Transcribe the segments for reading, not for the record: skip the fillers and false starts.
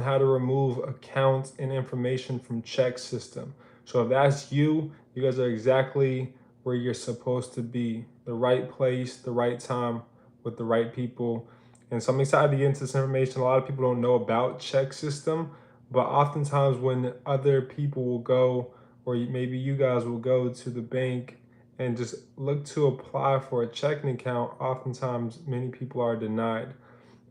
how to remove accounts and information from chexsystem. So if that's you, you guys are exactly where you're supposed to be. The right place, the right time, with the right people. And so I'm excited to get into this information. A lot of people don't know about chexsystem, but oftentimes when other people will go, or maybe you guys will go to the bank and just look to apply for a checking account, oftentimes many people are denied.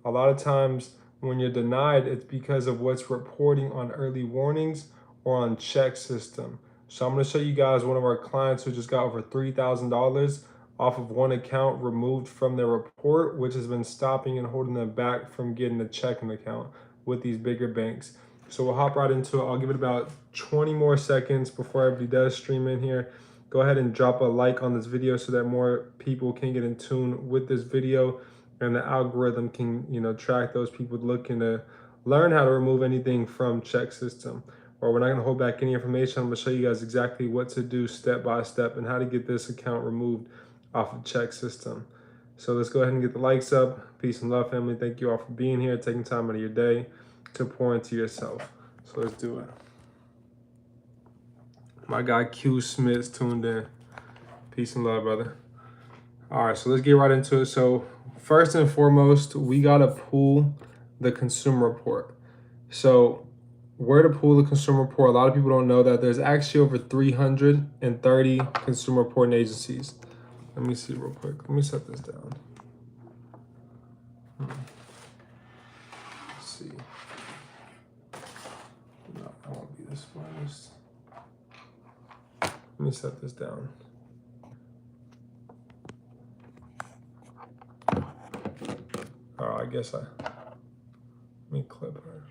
A lot of times when you're denied, it's because of what's reporting on early warnings or on chexsystem. So I'm going to show you guys one of our clients who just got over $3,000 off of one account removed from their report, which has been stopping and holding them back from getting a checking account with these bigger banks. So we'll hop right into it. I'll give it about 20 more seconds before everybody does stream in here. Go ahead and drop a like on this video so that more people can get in tune with this video and the algorithm can, track those people looking to learn how to remove anything from chexsystem. Or we're not gonna hold back any information. I'm gonna show you guys exactly what to do step by step and how to get this account removed off of chexsystem. So let's go ahead and get the likes up. Peace and love, family. Thank you all for being here, taking time out of your day to pour into yourself. So let's do it. My guy Q Smith's tuned in. Peace and love, brother. All right, so let's get right into it. So first and foremost, we gotta pull the consumer report. So where to pull the consumer report, a lot of people don't know that there's actually over 330 consumer reporting agencies. Let me see real quick. Let me set this down. Let's see. No, I won't be this honest. Let me set this down. Oh, I guess let me clip her.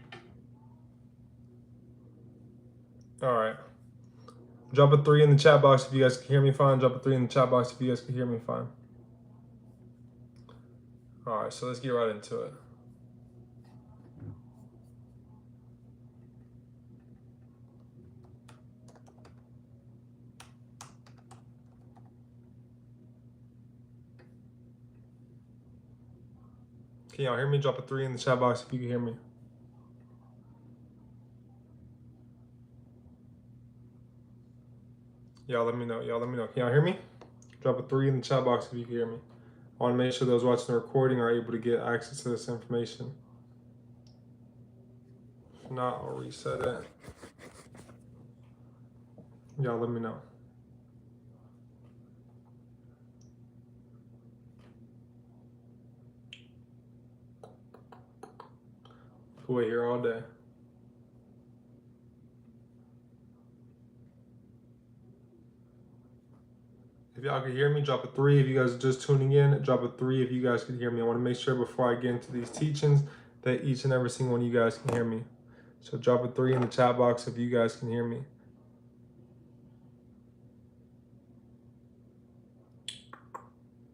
All right. Drop a 3 in the chat box if you guys can hear me fine. Drop a 3 in the chat box if you guys can hear me fine. All right, so let's get right into it. Can y'all hear me? Drop a 3 in the chat box if you can hear me. Y'all let me know. Y'all let me know. Can y'all hear me? Drop a 3 in the chat box if you can hear me. I want to make sure those watching the recording are able to get access to this information. If not, I'll reset it. Y'all let me know. We'll wait here all day. If y'all can hear me, drop a 3. If you guys are just tuning in, drop a 3 if you guys can hear me. I want to make sure before I get into these teachings that each and every single one of you guys can hear me. So drop a 3 in the chat box if you guys can hear me.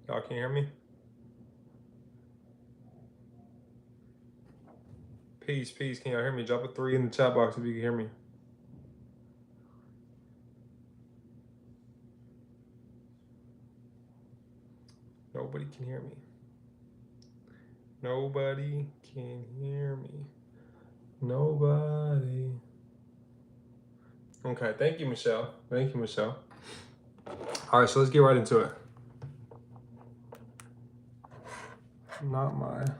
Y'all can hear me? Peace, peace. Can y'all hear me? Drop a 3 in the chat box if you can hear me. Nobody can hear me. Nobody can hear me. Nobody. Okay, thank you, Michelle. Thank you, Michelle. All right, so let's get right into it. Not mine.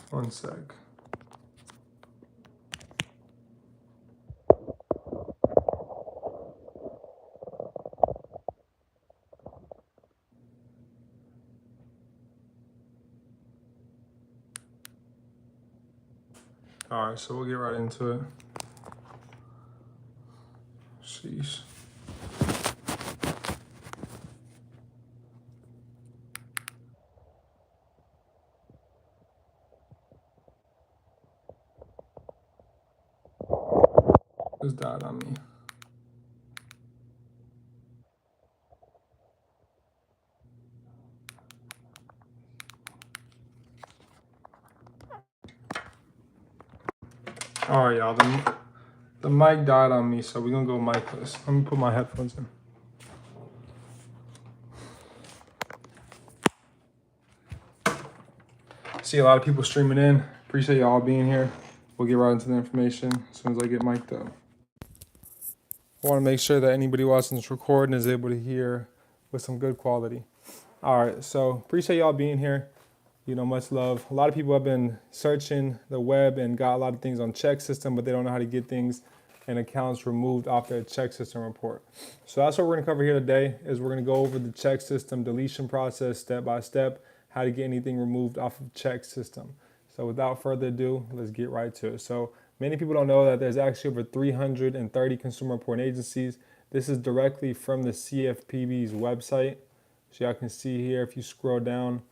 One sec. All right, so we'll get right into it. Sheesh. Just died on me. All right, y'all. The mic died on me, so we're gonna go micless. Let me put my headphones in. See a lot of people streaming in. Appreciate y'all being here. We'll get right into the information as soon as I get mic'd up. I want to make sure that anybody watching this recording is able to hear with some good quality. All right, so appreciate y'all being here. Much love. A lot of people have been searching the web and got a lot of things on chexsystem, but they don't know how to get things and accounts removed off their chexsystem report. So that's what we're gonna cover here today, is we're gonna go over the chexsystem deletion process step by step, how to get anything removed off of chexsystem. So without further ado, let's get right to it. So many people don't know that there's actually over 330 consumer reporting agencies. This is directly from the CFPB's website. So y'all can see here, if you scroll down,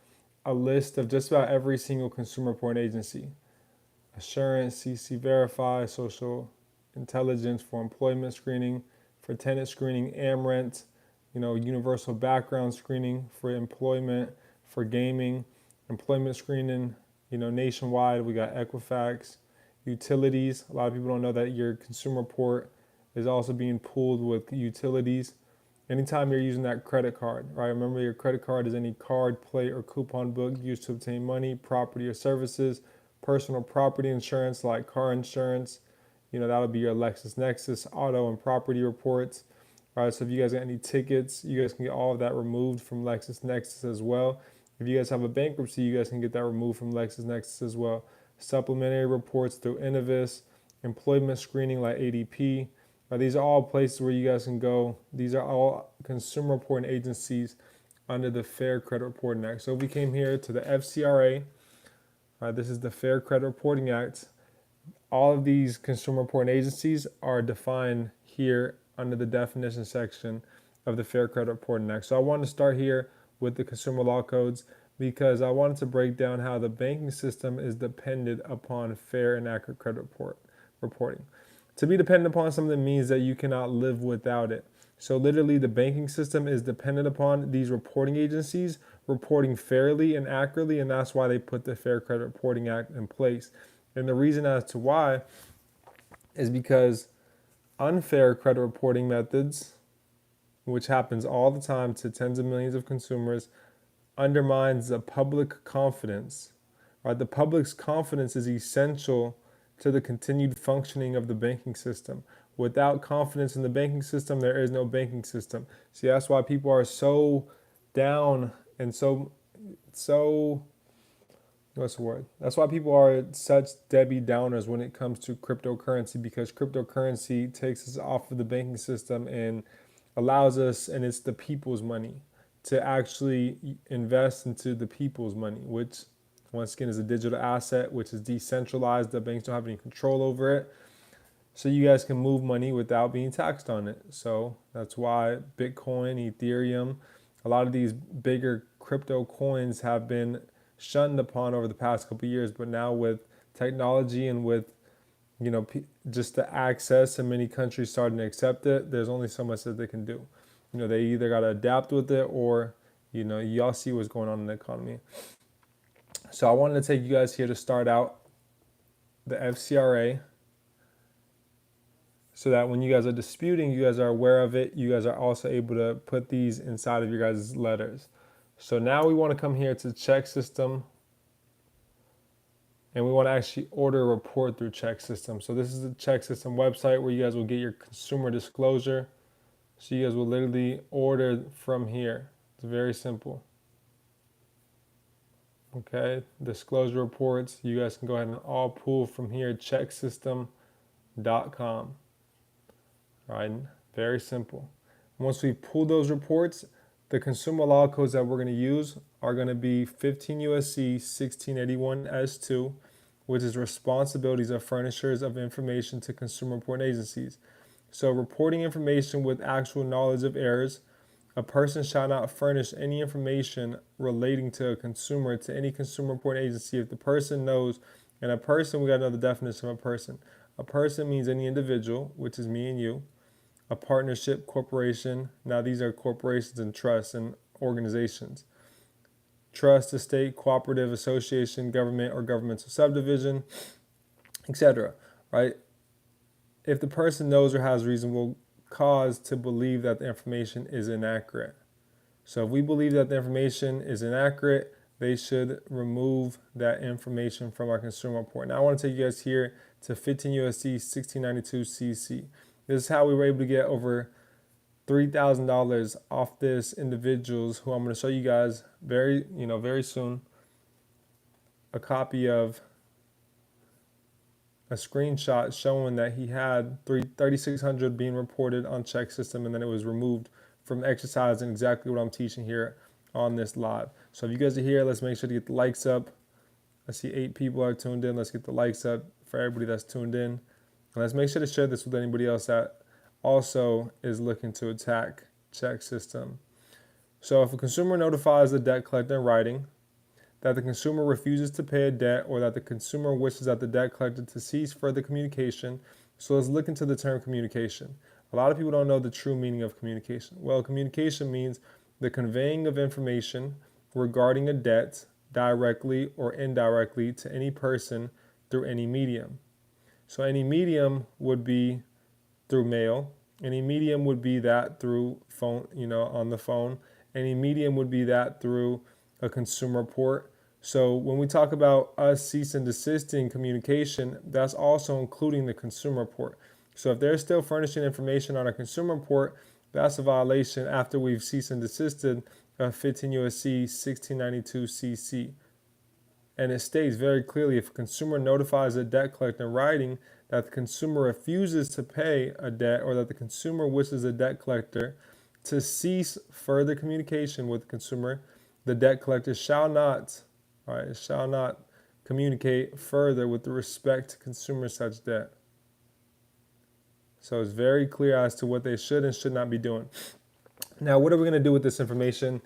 a list of just about every single consumer reporting agency. Assurance, CC Verify, Social Intelligence for employment screening, for tenant screening, AmRent, universal background screening for employment, for gaming, employment screening, nationwide. We got Equifax, utilities. A lot of people don't know that your consumer report is also being pulled with utilities. Anytime you're using that credit card, right? Remember, your credit card is any card, plate, or coupon book used to obtain money, property, or services. Personal property insurance like car insurance, that'll be your LexisNexis auto and property reports. All right, so if you guys got any tickets, you guys can get all of that removed from LexisNexis as well. If you guys have a bankruptcy, you guys can get that removed from LexisNexis as well. Supplementary reports through Innovis, employment screening like ADP. These are all places where you guys can go. These are all consumer reporting agencies under the Fair Credit Reporting Act. So we came here to the FCRA. This is the Fair Credit Reporting Act. All of these consumer reporting agencies are defined here under the definition section of the Fair Credit Reporting Act. So I want to start here with the consumer law codes because I wanted to break down how the banking system is dependent upon fair and accurate credit reporting. To be dependent upon something means that you cannot live without it. So literally the banking system is dependent upon these reporting agencies reporting fairly and accurately, and that's why they put the Fair Credit Reporting Act in place. And the reason as to why is because unfair credit reporting methods, which happens all the time to tens of millions of consumers, undermines the public confidence. Right? The public's confidence is essential to the continued functioning of the banking system. Without confidence in the banking system, there is no banking system. See, that's why people are so down and so what's the word? That's why people are such Debbie Downers when it comes to cryptocurrency, because cryptocurrency takes us off of the banking system and allows us, and it's the people's money, to actually invest into the people's money, which once again is a digital asset, which is decentralized. The banks don't have any control over it. So you guys can move money without being taxed on it. So that's why Bitcoin, Ethereum, a lot of these bigger crypto coins have been shunned upon over the past couple of years. But now with technology and with, just the access and many countries starting to accept it, there's only so much that they can do. They either got to adapt with it or, y'all see what's going on in the economy. So I wanted to take you guys here to start out the FCRA so that when you guys are disputing, you guys are aware of it. You guys are also able to put these inside of your guys' letters. So now we want to come here to chexsystem, and we want to actually order a report through chexsystem. So this is the chexsystem website where you guys will get your consumer disclosure. So you guys will literally order from here. It's very simple. Okay, disclosure reports, you guys can go ahead and all pull from here, chexsystem.com. All right, very simple. Once we pull those reports, the consumer law codes that we're going to use are going to be 15 USC 1681 S2, which is responsibilities of furnishers of information to consumer reporting agencies. So reporting information with actual knowledge of errors. A person shall not furnish any information relating to a consumer to any consumer reporting agency if the person knows, and a person, we got to know the definition of a person. A person means any individual, which is me and you. A partnership, corporation. Now these are corporations and trusts and organizations. Trust, estate, cooperative, association, government or governmental subdivision, etc. Right? if the person knows or has reasonable cause to believe that the information is inaccurate. So if we believe that the information is inaccurate, they should remove that information from our consumer report. Now I want to take you guys here to 15 USC 1692 CC. This is how we were able to get over $3,000 off this individuals who I'm going to show you guys very soon a copy of a screenshot showing that he had 3,600 being reported on chexsystem, and then it was removed from exercise and exactly what I'm teaching here on this live. So if you guys are here, let's make sure to get the likes up. I see 8 people are tuned in. Let's get the likes up for everybody that's tuned in. And let's make sure to share this with anybody else that also is looking to attack chexsystem. So if a consumer notifies the debt collector in writing that the consumer refuses to pay a debt or that the consumer wishes that the debt collector to cease further communication, so let's look into the term communication. A lot of people don't know the true meaning of communication. Well, communication means the conveying of information regarding a debt directly or indirectly to any person through any medium. So any medium would be through mail. Any medium would be that through phone, on the phone. Any medium would be that through a consumer report. So when we talk about us cease and desisting communication, that's also including the consumer report. So if they're still furnishing information on a consumer report, that's a violation after we've cease and desisted of 15 USC 1692 CC. And it states very clearly, if a consumer notifies a debt collector in writing that the consumer refuses to pay a debt or that the consumer wishes a debt collector to cease further communication with the consumer, the debt collector shall not communicate further with respect to consumer such debt. So it's very clear as to what they should and should not be doing. Now, what are we going to do with this information?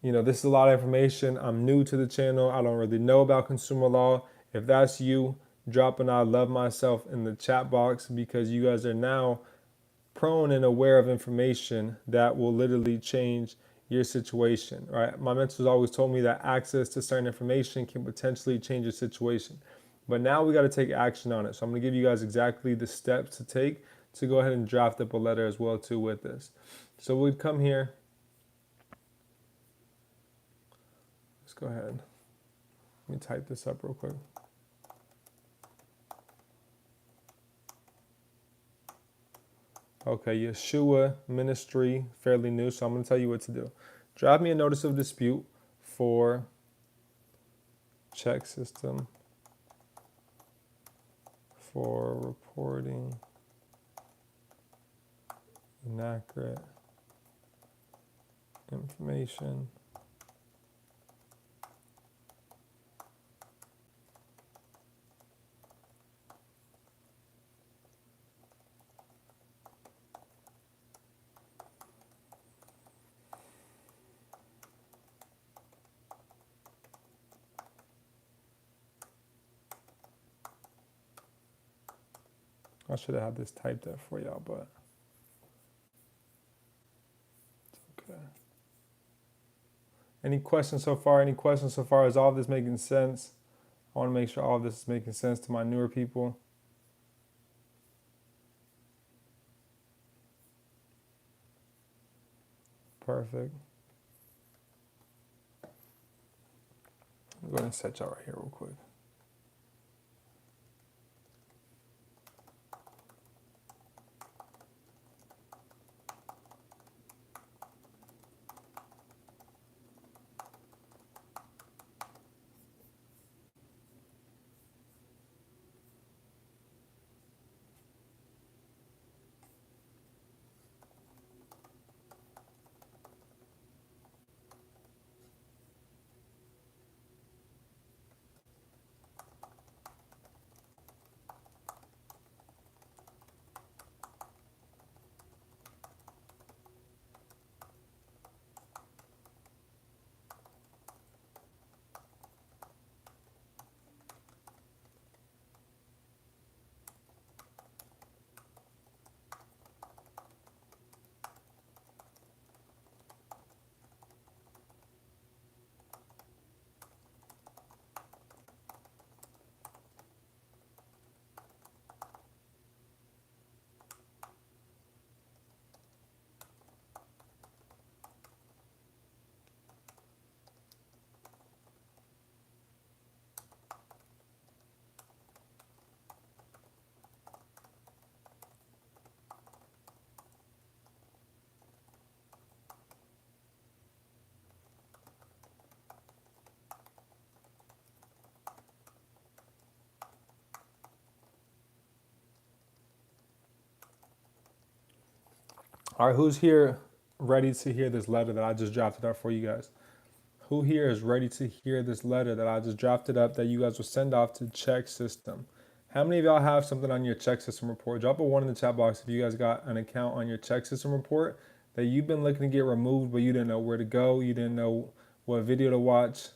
This is a lot of information. I'm new to the channel. I don't really know about consumer law. If that's you, drop an I love myself in the chat box, because you guys are now prone and aware of information that will literally change your situation, right? My mentors always told me that access to certain information can potentially change your situation. But now we got to take action on it. So I'm going to give you guys exactly the steps to take to go ahead and draft up a letter as well too with this. So we'd come here. Let's go ahead. Let me type this up real quick. Okay, Yeshua Ministry, fairly new, so I'm going to tell you what to do. Draft me a notice of dispute for chexsystem for reporting inaccurate information I should have had this typed up for y'all, but it's okay. Any questions so far? Any questions so far? Is all of this making sense? I want to make sure all of this is making sense to my newer people. Perfect. I'm going to set y'all right here real quick. All right, who's here ready to hear this letter that I just drafted up for you guys? Who here is ready to hear this letter that I just drafted up that you guys will send off to Check System? How many of y'all have something on your Check System report? Drop a 1 in the chat box if you guys got an account on your Check System report that you've been looking to get removed, but you didn't know where to go. You didn't know what video to watch.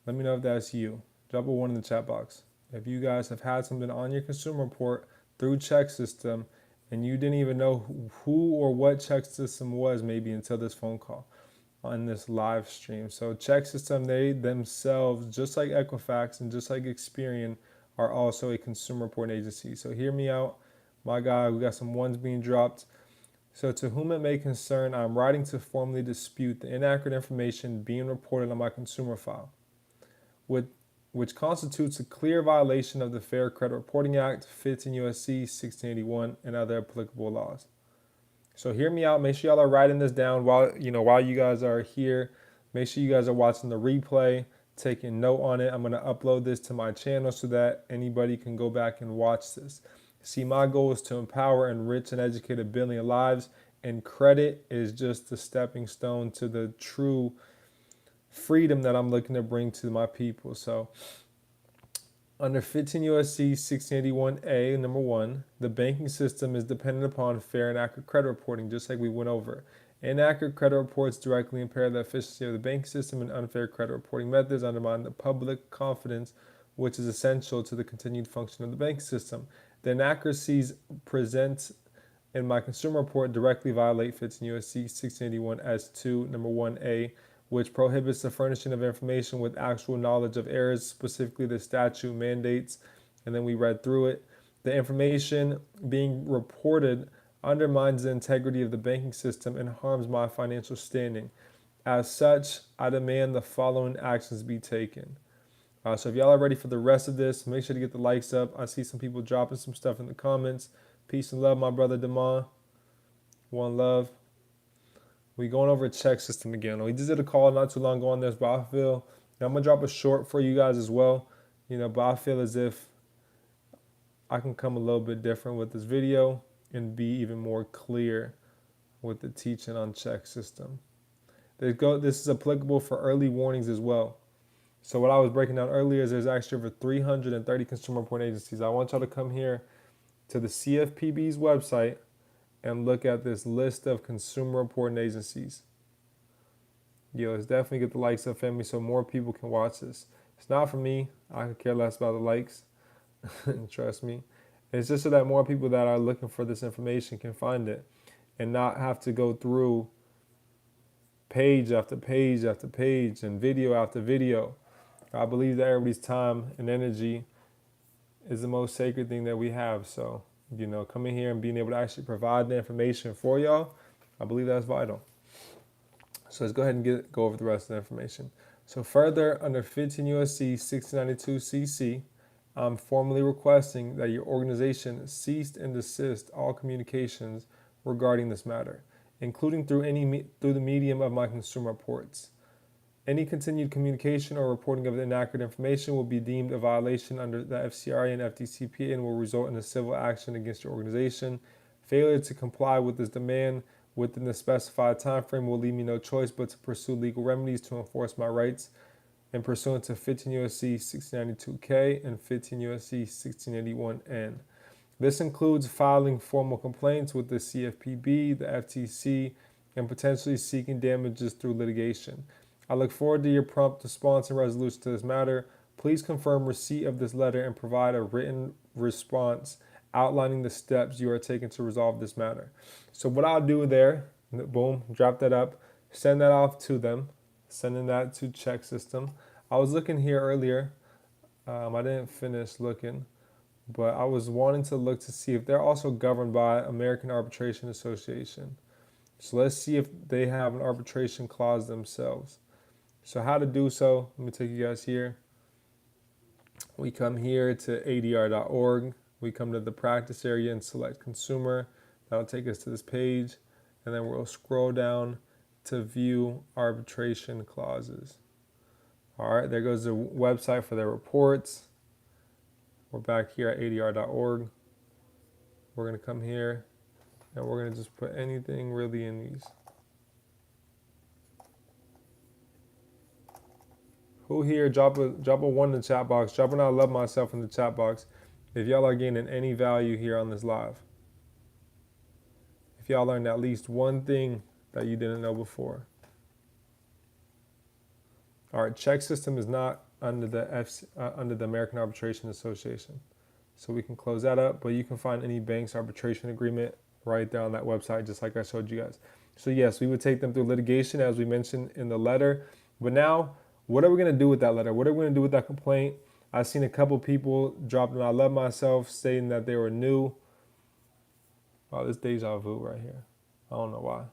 Let me know if that's you. Drop a 1 in the chat box. If you guys have had something on your consumer report through Check System and you didn't even know who or what Check System was maybe until this phone call on this live stream. So Check System, they themselves, just like Equifax and just like Experian, are also a consumer reporting agency. So hear me out, my guy. We got some ones being dropped. So to whom it may concern, I'm writing to formally dispute the inaccurate information being reported on my consumer file, which constitutes a clear violation of the Fair Credit Reporting Act, 15 U.S.C. 1681, and other applicable laws. So hear me out. Make sure y'all are writing this down while you guys are here. Make sure you guys are watching the replay, taking note on it. I'm going to upload this to my channel so that anybody can go back and watch this. See, my goal is to empower, enrich, and educate 1 billion lives, and credit is just the stepping stone to the true freedom that I'm looking to bring to my people. So under 15 U.S.C. 1681A, number 1, the banking system is dependent upon fair and accurate credit reporting, just like we went over. Inaccurate credit reports directly impair the efficiency of the banking system, and unfair credit reporting methods undermine the public confidence, which is essential to the continued function of the banking system. The inaccuracies present in my consumer report directly violate 15 U.S.C. 1681 S2, number 1A, which prohibits the furnishing of information with actual knowledge of errors, specifically the statute mandates. And then we read through it. The information being reported undermines the integrity of the banking system and harms my financial standing. As such, I demand the following actions be taken. So if y'all are ready for the rest of this, make sure to get the likes up. I see some people dropping some stuff in the comments. Peace and love, my brother Damon. One love. We going over a Check System again. We just did a call not too long ago on this, but I feel I'm gonna drop a short for you guys as well. But I feel as if I can come a little bit different with this video and be even more clear with the teaching on Check System. This is applicable for early warnings as well. So what I was breaking down earlier is there's actually over 330 consumer reporting agencies. I want y'all to come here to the CFPB's website and look at this list of consumer reporting agencies. Let's definitely get the likes up, family, so more people can watch this. It's not for me. I could care less about the likes. Trust me. It's just so that more people that are looking for this information can find it and not have to go through page after page after page and video after video. I believe that everybody's time and energy is the most sacred thing that we have. So, coming here and being able to actually provide the information for y'all, I believe that's vital. So let's go ahead and go over the rest of the information. So further, under 15 U.S.C. 1692 CC, I'm formally requesting that your organization cease and desist all communications regarding this matter, including through the medium of my consumer reports. Any continued communication or reporting of inaccurate information will be deemed a violation under the FCRA and FDCPA and will result in a civil action against your organization. Failure to comply with this demand within the specified time frame will leave me no choice but to pursue legal remedies to enforce my rights and pursuant to 15 U.S.C. 1692K and 15 U.S.C. 1681N. This includes filing formal complaints with the CFPB, the FTC, and potentially seeking damages through litigation. I look forward to your prompt response and resolution to this matter. Please confirm receipt of this letter and provide a written response outlining the steps you are taking to resolve this matter. So what I'll do there, boom, drop that up, send that off to them, sending that to Check System. I was looking here earlier. I didn't finish looking, but I was wanting to look to see if they're also governed by American Arbitration Association. So let's see if they have an arbitration clause themselves. So how to do so, let me take you guys here. We come here to adr.org. We come to the practice area and select consumer. That'll take us to this page. And then we'll scroll down to view arbitration clauses. All right, there goes the website for their reports. We're back here at adr.org. We're going to come here And we're going to just put anything really in these. Who here, drop a 1 in the chat box. Drop an I love myself in the chat box if y'all are gaining any value here on this live. If y'all learned at least one thing that you didn't know before. All right, check system is not under the American Arbitration Association. So we can close that up, but you can find any bank's arbitration agreement right there on that website, just like I showed you guys. So yes, we would take them through litigation as we mentioned in the letter. But now, what are we going to do with that letter? What are we going to do with that complaint? I've seen a couple people drop an I love myself stating that they were new. Oh, this deja vu right here. I don't know why.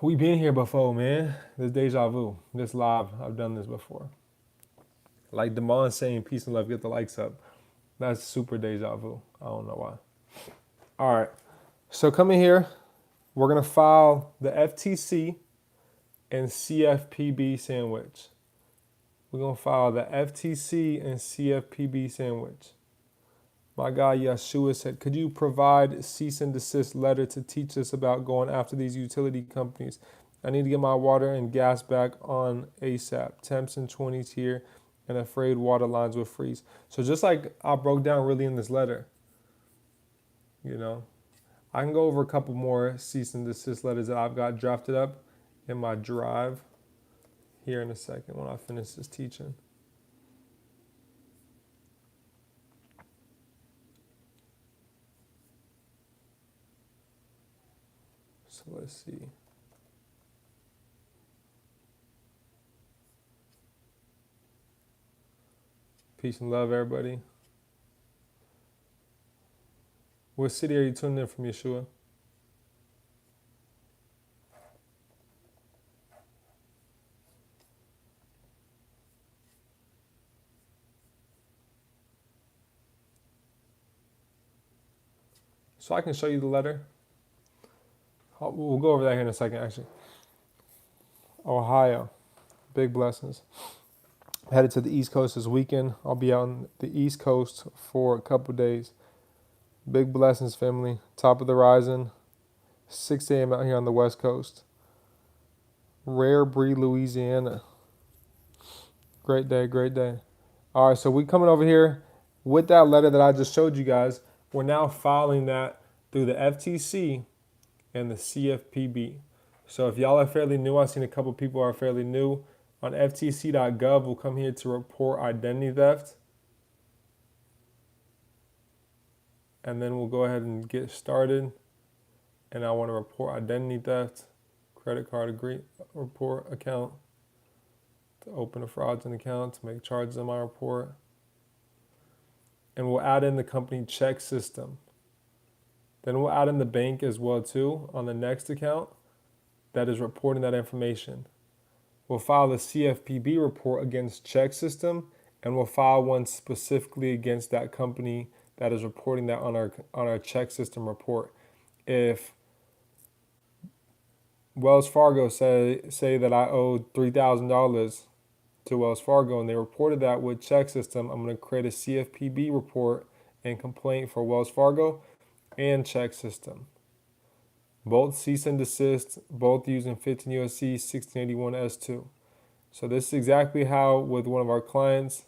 We been here before, man. This deja vu. This live, I've done this before. Like Damon saying peace and love, get the likes up. That's super deja vu. I don't know why. All right. So come in here. We're going to file the FTC and CFPB sandwich. We're going to file the FTC and CFPB sandwich. My guy Yeshua said, could you provide cease and desist letter to teach us about going after these utility companies? I need to get my water and gas back on ASAP. Temps and 20s here and afraid water lines will freeze. So just like I broke down really in this letter, you know, I can go over a couple more cease and desist letters that I've got drafted up in my drive here in a second when I finish this teaching. So let's see. Peace and love, everybody. What city are you tuning in from, Yeshua? So I can show you the letter. We'll go over that here in a second, actually. Ohio, big blessings. Headed to the East Coast this weekend. I'll be out on the East Coast for a couple days. Big blessings, family. Top of the rising. 6 a.m. out here on the West Coast. Rare Breed, Louisiana. Great day, great day. All right, so we coming over here with that letter that I just showed you guys. We're now filing that through the FTC and the CFPB. So if y'all are fairly new, I've seen a couple people are fairly new. On ftc.gov, we'll come here to report identity theft. And then we'll go ahead and get started. And I want to report identity theft, credit card report account, to open a fraudulent account, to make charges on my report. And we'll add in the company chexsystem. Then we'll add in the bank as well too on the next account that is reporting that information. We'll file the CFPB report against chexsystem, and we'll file one specifically against that company that is reporting that on our chexsystem report. If Wells Fargo say that I owed $3,000 to Wells Fargo and they reported that with chexsystem, I'm going to create a CFPB report and complaint for Wells Fargo and chexsystem. Both cease and desist, both using 15 U.S.C. 1681 S2. So this is exactly how with one of our clients.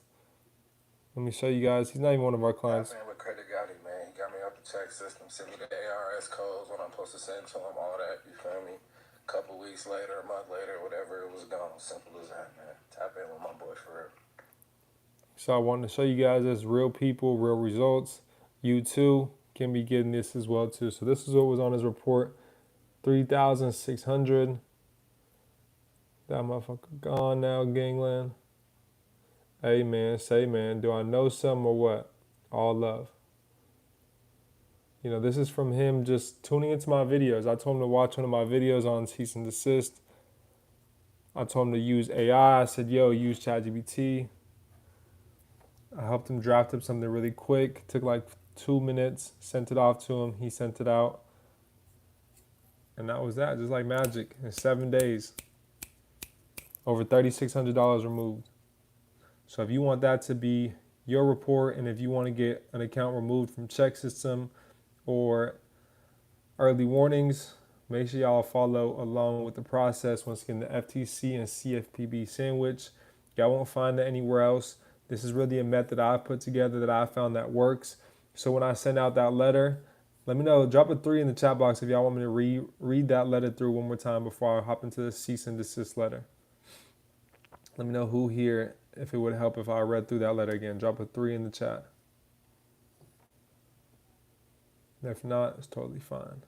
Let me show you guys. He's not even one of our clients. Man, with credit got it, man. He got me up the chexsystem, sent me the ARS codes, what I'm supposed to send to him, all that. You feel me? A couple weeks later, a month later, whatever, it was gone. Simple as that, man. Tap in with my boy for real. So I wanted to show you guys as real people, real results. You too can be getting this as well too. So this is what was on his report. 3,600. That motherfucker gone now, gangland. Hey man, say man, do I know something or what? All love. You know, this is from him just tuning into my videos. I told him to watch one of my videos on cease and desist. I told him to use AI. I said, yo, use ChatGPT. I helped him draft up something really quick. Took like 2 minutes, sent it off to him. He sent it out. And that was that, just like magic. In 7 days, over $3,600 removed. So if you want that to be your report, and if you want to get an account removed from chexsystem or early warnings. Make sure y'all follow along with the process. Once again, the FTC and CFPB sandwich. Y'all won't find it anywhere else. This is really a method I've put together that I found that works. So when I send out that letter, let me know. Drop a 3 in the chat box if y'all want me to read that letter through one more time before I hop into the cease and desist letter. Let me know who here, if it would help if I read through that letter again. Drop a 3 in the chat. If not, it's totally fine.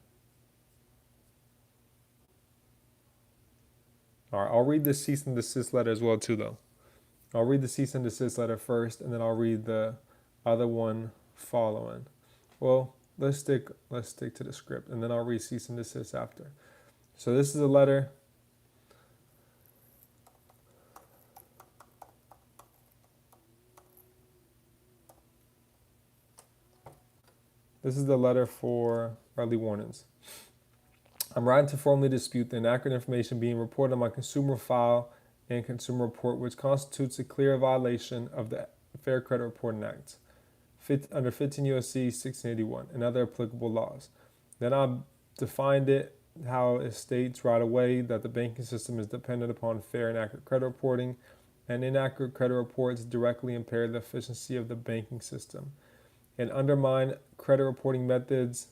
All right, I'll read the cease and desist letter as well too, though. I'll read the cease and desist letter first, and then I'll read the other one following. Well, let's stick to the script, and then I'll read cease and desist after. So this is a letter. This is the letter for early warnings. I'm writing to formally dispute the inaccurate information being reported on my consumer file and consumer report, which constitutes a clear violation of the Fair Credit Reporting Act under 15 U.S.C. 1681 and other applicable laws. Then I defined it how it states right away that the banking system is dependent upon fair and accurate credit reporting, and inaccurate credit reports directly impair the efficiency of the banking system and undermine credit reporting methods,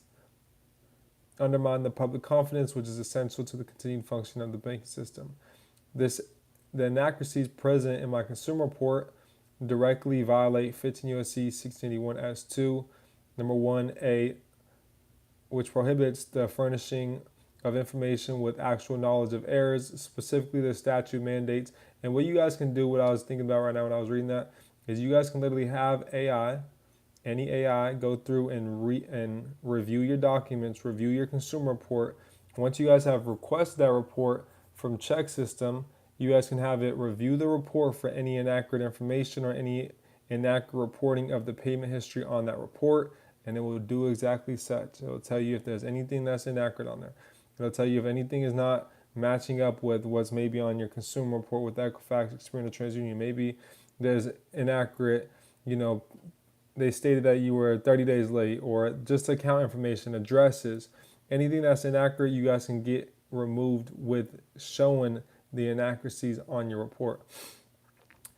undermine the public confidence, which is essential to the continued function of the banking system. The inaccuracies present in my consumer report directly violate 15 U.S.C. 1681 S2, number 1A, which prohibits the furnishing of information with actual knowledge of errors. Specifically, the statute mandates. And what you guys can do, what I was thinking about right now when I was reading that, is you guys can literally have any AI, go through and review your documents, review your consumer report. Once you guys have requested that report from chexsystem, you guys can have it review the report for any inaccurate information or any inaccurate reporting of the payment history on that report, and it will do exactly such. It will tell you if there's anything that's inaccurate on there. It'll tell you if anything is not matching up with what's maybe on your consumer report with Equifax, Experian, or TransUnion. Maybe there's inaccurate, they stated that you were 30 days late, or just account information, addresses, anything that's inaccurate, you guys can get removed with showing the inaccuracies on your report.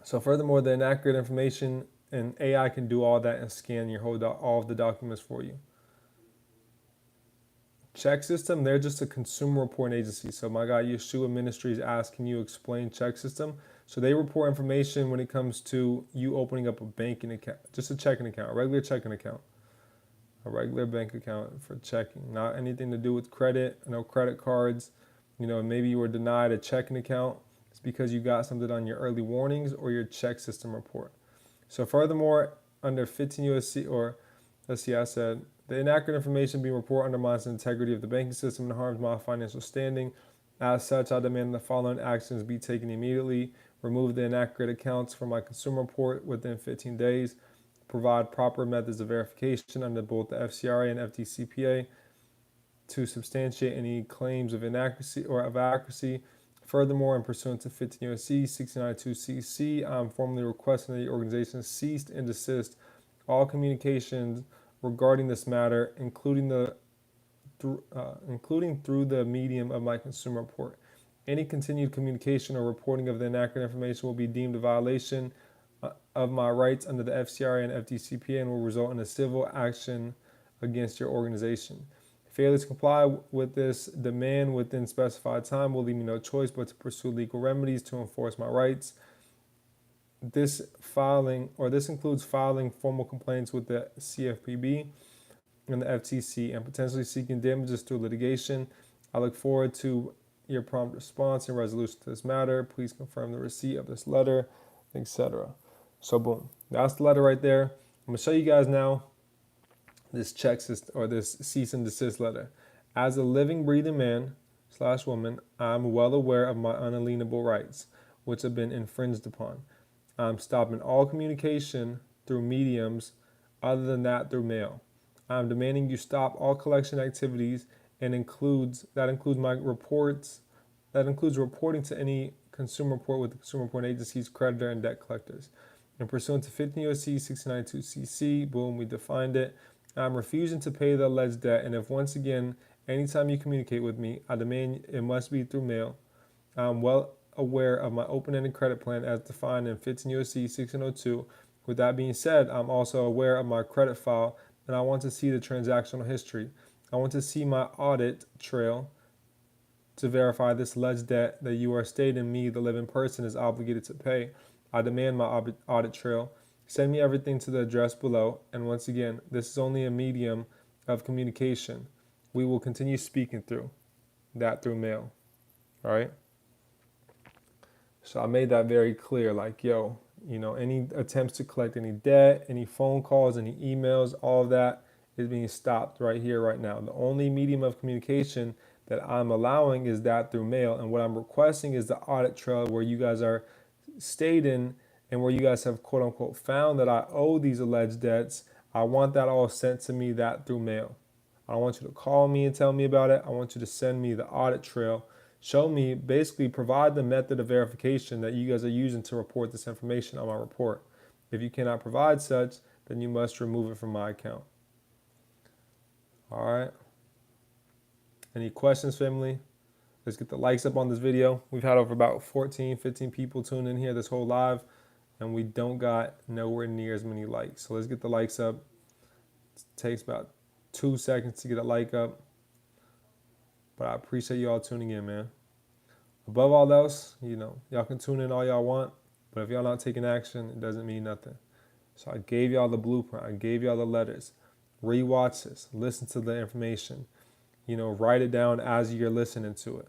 So furthermore, the inaccurate information, and AI can do all that and scan your all of the documents for you. chexsystem, they're just a consumer reporting agency. So my guy Yeshua Ministries asked, can you explain chexsystem? So they report information when it comes to you opening up a banking account, just a checking account, a regular checking account, a regular bank account for checking, not anything to do with credit, no credit cards. Maybe you were denied a checking account. It's because you got something on your early warnings or your chexsystem report. So furthermore, under 15 USC, or let's see, I said, the inaccurate information being reported undermines the integrity of the banking system and harms my financial standing. As such, I demand the following actions be taken immediately. Remove the inaccurate accounts from my consumer report within 15 days. Provide proper methods of verification under both the FCRA and FDCPA to substantiate any claims of inaccuracy or of accuracy. Furthermore, in pursuant to 15 U.S.C. 1692 CC, I'm formally requesting that the organization cease and desist all communications regarding this matter, including through the medium of my consumer report. Any continued communication or reporting of the inaccurate information will be deemed a violation of my rights under the FCRA and FDCPA and will result in a civil action against your organization. Failure to comply with this demand within specified time will leave me no choice but to pursue legal remedies to enforce my rights. This includes filing formal complaints with the CFPB and the FTC and potentially seeking damages through litigation. I look forward to your prompt response and resolution to this matter. Please confirm the receipt of this letter, etc. So boom, that's the letter right there. I'm gonna show you guys now this chexsystem, or this cease and desist letter. As a living, breathing man / woman, I'm well aware of my unalienable rights, which have been infringed upon. I'm stopping all communication through mediums other than that through mail. I'm demanding you stop all collection activities and includes my reports. That includes reporting to any consumer report with the consumer reporting agencies, creditor, and debt collectors. And pursuant to 15 U.S.C. 1692 CC, boom, we defined it. I'm refusing to pay the alleged debt, and if once again, anytime you communicate with me, I demand it must be through mail. I'm well aware of my open-ended credit plan as defined in 15 U.S.C. 1602. With that being said, I'm also aware of my credit file, and I want to see the transactional history. I want to see my audit trail to verify this alleged debt that you are stating me, the living person, is obligated to pay. I demand my audit trail. Send me everything to the address below. And once again, this is only a medium of communication. We will continue speaking through mail. All right. So I made that very clear. Like, yo, any attempts to collect any debt, any phone calls, any emails, all of that is being stopped right here, right now. The only medium of communication that I'm allowing is that through mail. And what I'm requesting is the audit trail where you guys are stating and where you guys have quote unquote found that I owe these alleged debts. I want that all sent to me that through mail. I don't want you to call me and tell me about it. I want you to send me the audit trail. Show me, basically provide the method of verification that you guys are using to report this information on my report. If you cannot provide such, then you must remove it from my account. All right. Any questions, family? Let's get the likes up on this video. We've had over about 14, 15 people tune in here this whole live, and we don't got nowhere near as many likes. So let's get the likes up. It takes about 2 seconds to get a like up. But I appreciate y'all tuning in, man. Above all else, y'all can tune in all y'all want, but if y'all not taking action, it doesn't mean nothing. So I gave y'all the blueprint. I gave y'all the letters. Rewatch this. Listen to the information. Write it down as you're listening to it.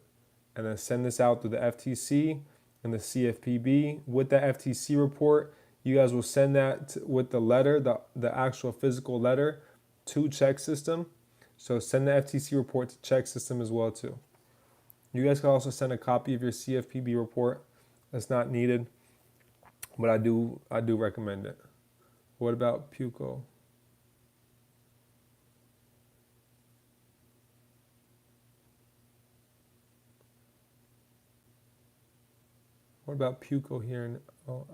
And then send this out through the FTC and the CFPB. With the FTC report, you guys will send that with the letter, the actual physical letter, to chexsystem. So send the FTC report to chexsystem as well too. You guys can also send a copy of your CFPB report. That's not needed, but I do recommend it. What about PUCO? What about PUCO here?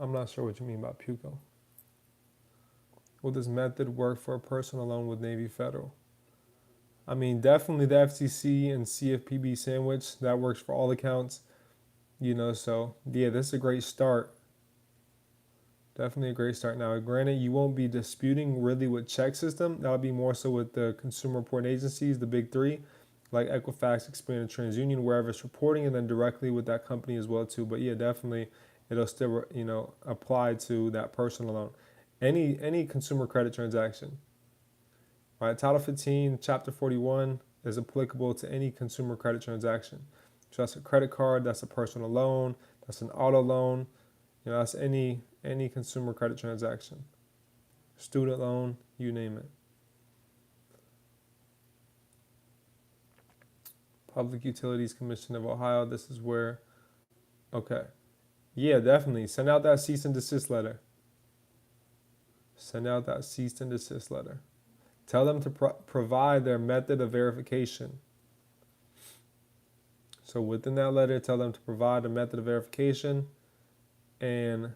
I'm not sure what you mean by PUCO. Will this method work for a personal loan with Navy Federal? I mean, definitely the FCC and CFPB sandwich, that works for all accounts, so yeah, this is a great start. Definitely a great start. Now, granted, you won't be disputing really with chexsystem. That'll be more so with the consumer reporting agencies, the big three, like Equifax, Experian, and TransUnion, wherever it's reporting, and then directly with that company as well too. But yeah, definitely, it'll still apply to that personal loan, any consumer credit transaction. All right, Title 15, Chapter 41 is applicable to any consumer credit transaction. So that's a credit card, that's a personal loan, that's an auto loan, that's any consumer credit transaction. Student loan, you name it. Public Utilities Commission of Ohio, this is where, okay. Yeah, definitely. Send out that cease and desist letter. Send out that cease and desist letter. Tell them to provide their method of verification. So within that letter, tell them to provide a method of verification. And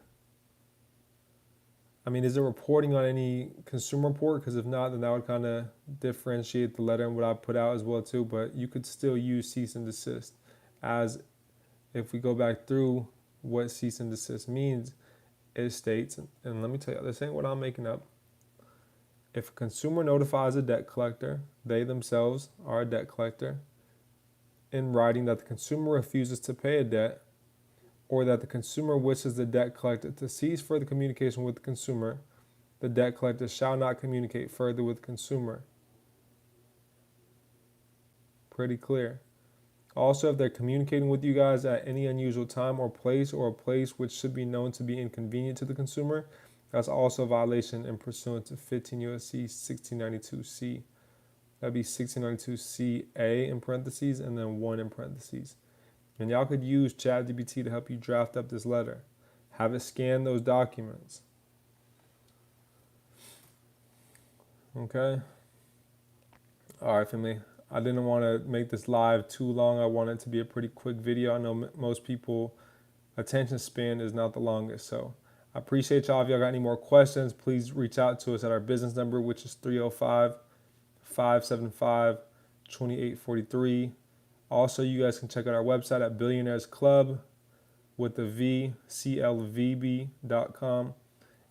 I mean, is it reporting on any consumer report? Because if not, then that would kind of differentiate the letter and what I put out as well too. But you could still use cease and desist, as if we go back through what cease and desist means, it states, and let me tell you, this ain't what I'm making up. If a consumer notifies a debt collector, they themselves are a debt collector, in writing that the consumer refuses to pay a debt, or that the consumer wishes the debt collector to cease further communication with the consumer, the debt collector shall not communicate further with the consumer. Pretty clear. Also, if they're communicating with you guys at any unusual time or a place which should be known to be inconvenient to the consumer, that's also a violation in pursuant to 15 U.S.C. 1692C. That'd be 1692CA in parentheses and then 1 in parentheses. And y'all could use ChatGPT to help you draft up this letter. Have it scan those documents. Okay? All right, family. I didn't want to make this live too long. I want it to be a pretty quick video. I know most people, attention span is not the longest. So I appreciate y'all. If y'all got any more questions, please reach out to us at our business number, which is 305 575-2843. Also, you guys can check out our website at Billionaires Club with the V, CLVB.com.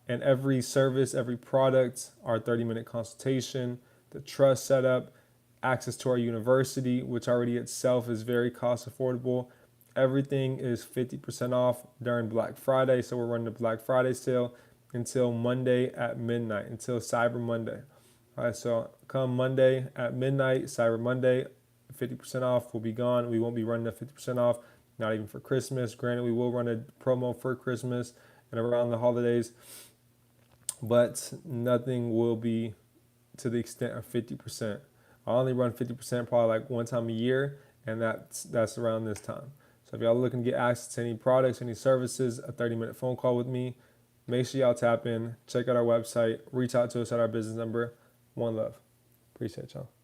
And every service, every product, our 30-minute consultation, the trust setup, access to our university, which already itself is very cost affordable. Everything is 50% off during Black Friday. So we're running a Black Friday sale until Monday at midnight, until Cyber Monday. All right, so come Monday at midnight, Cyber Monday, 50% off will be gone. We won't be running at 50% off, not even for Christmas. Granted, we will run a promo for Christmas and around the holidays, but nothing will be to the extent of 50%. I only run 50% probably like one time a year, and that's around this time. So if y'all looking to get access to any products, any services, a 30-minute phone call with me, make sure y'all tap in, check out our website, reach out to us at our business number. One love. Appreciate y'all.